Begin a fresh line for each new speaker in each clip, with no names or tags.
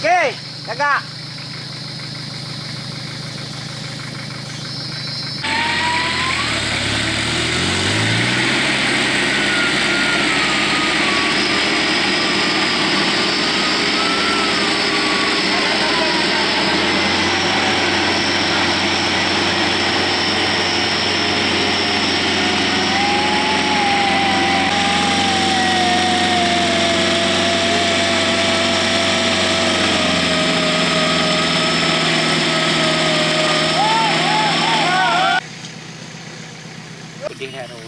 Okey, kakak.
Đi hè rồi.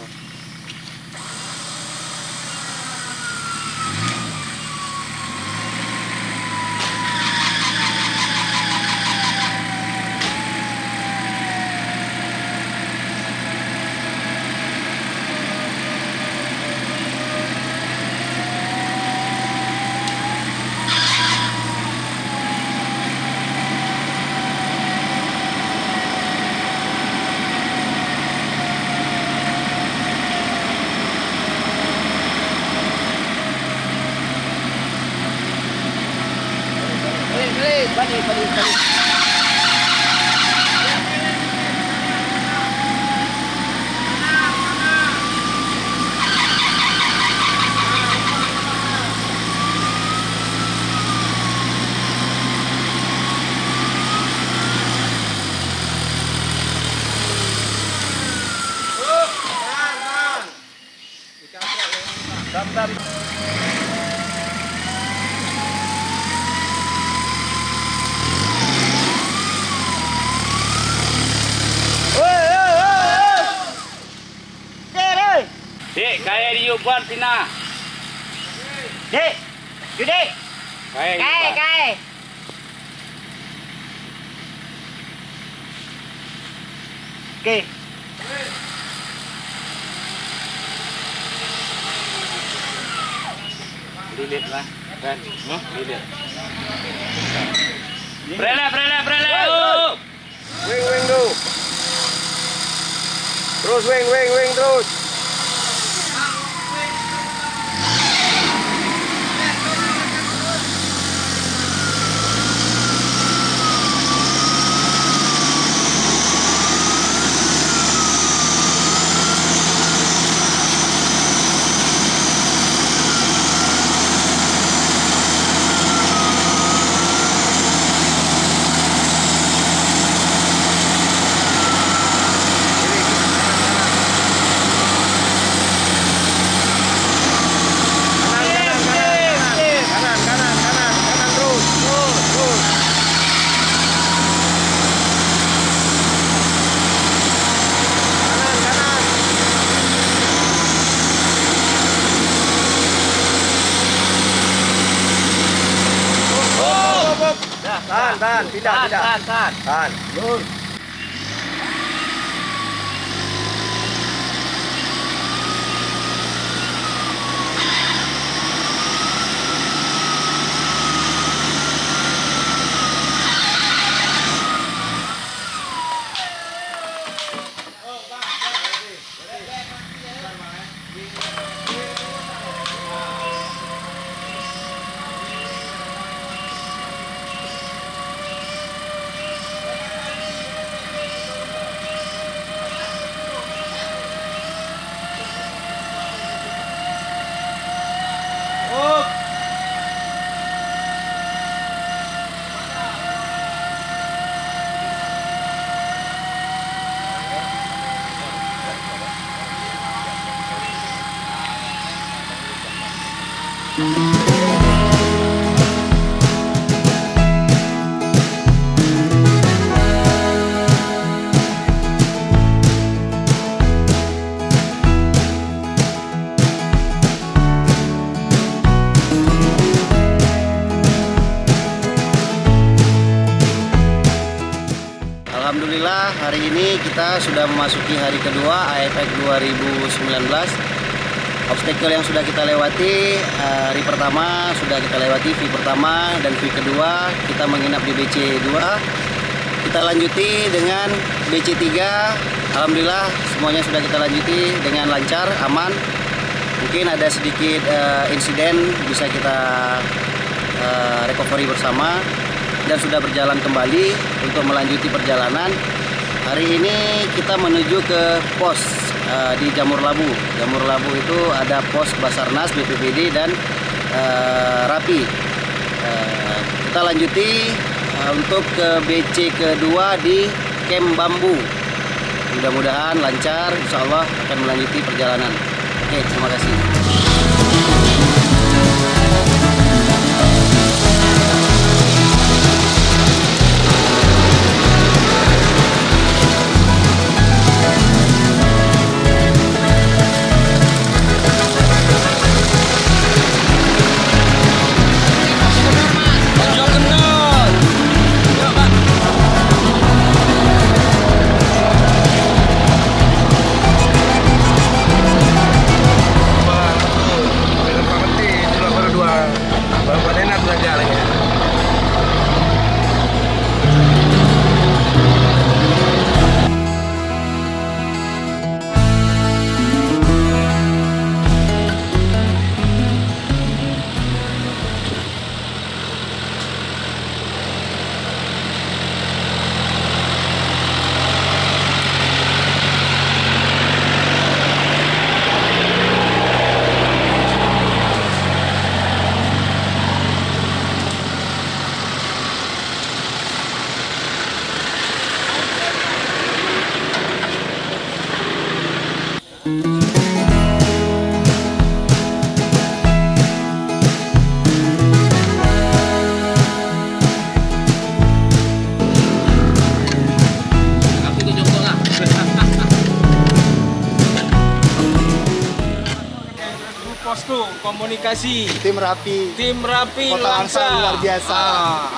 Balik. Dek, kaya dia buat sina.
Dek. Dek. Kaya. Okey.
Lilit lah, kan? Lilit. Prele.
Wing tu. Terus wing terus. Tahan, tidak. Tahan. Lurus.
Alhamdulillah hari ini kita sudah memasuki hari kedua AFF 2019. Obstacle yang sudah kita lewati, hari pertama sudah kita lewati, V pertama dan V kedua kita menginap di BC 2. Kita lanjuti dengan BC 3. Alhamdulillah semuanya sudah kita lanjuti dengan lancar, aman. Mungkin ada sedikit insiden bisa kita recovery bersama dan sudah berjalan kembali untuk melanjuti perjalanan. Hari ini kita menuju ke pos di Jamur Labu. Jamur Labu itu ada pos Basarnas, BPBD dan Rapi. Kita lanjuti untuk ke BC kedua di Camp Bambu. Mudah-mudahan lancar, insya Allah akan melanjuti perjalanan. Oke, terima kasih.
Posko komunikasi
Tim Rapi.
Kota
Langsa luar biasa.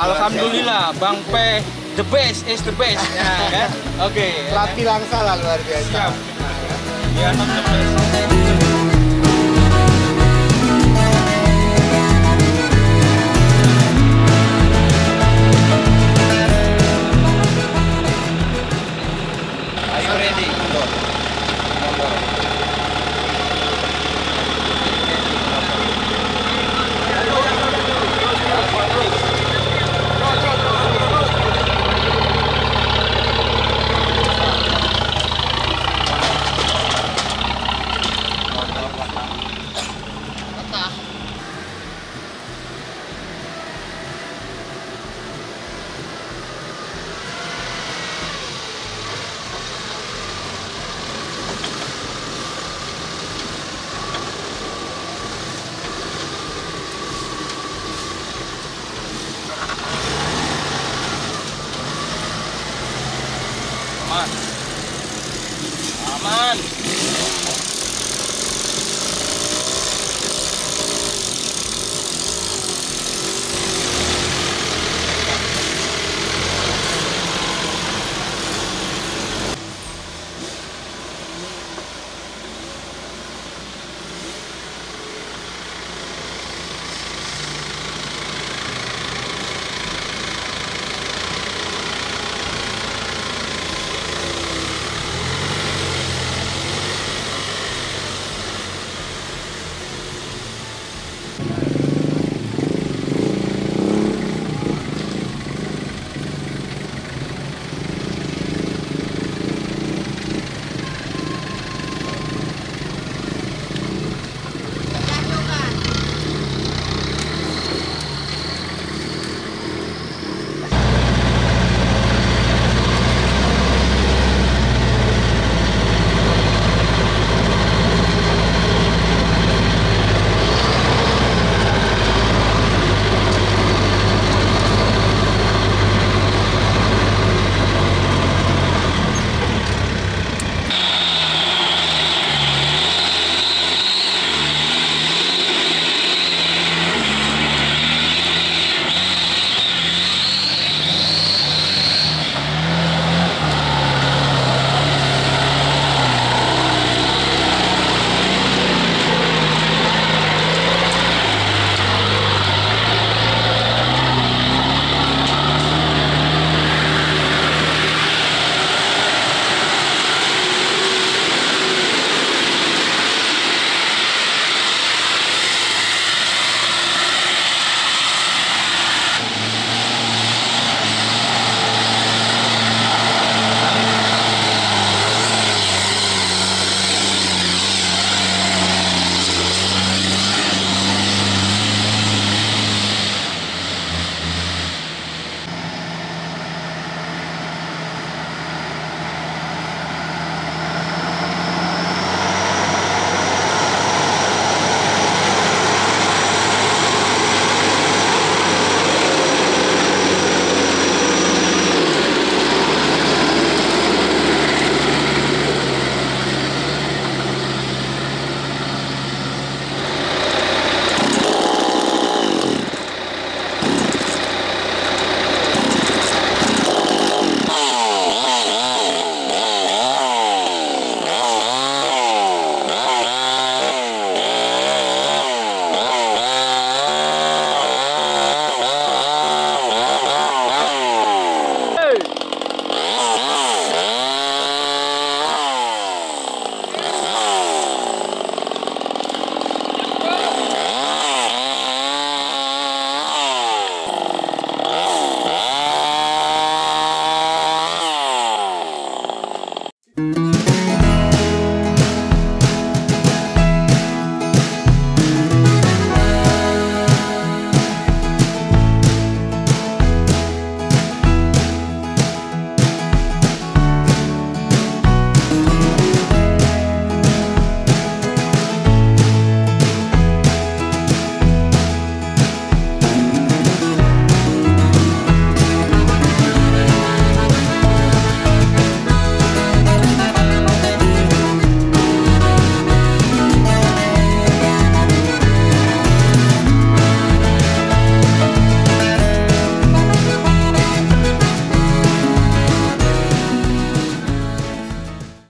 Alhamdulillah, Bang P the best is the best. Ya, kan? Oke.
Rapi Langsa lah luar biasa.
Siap. Ya, the best.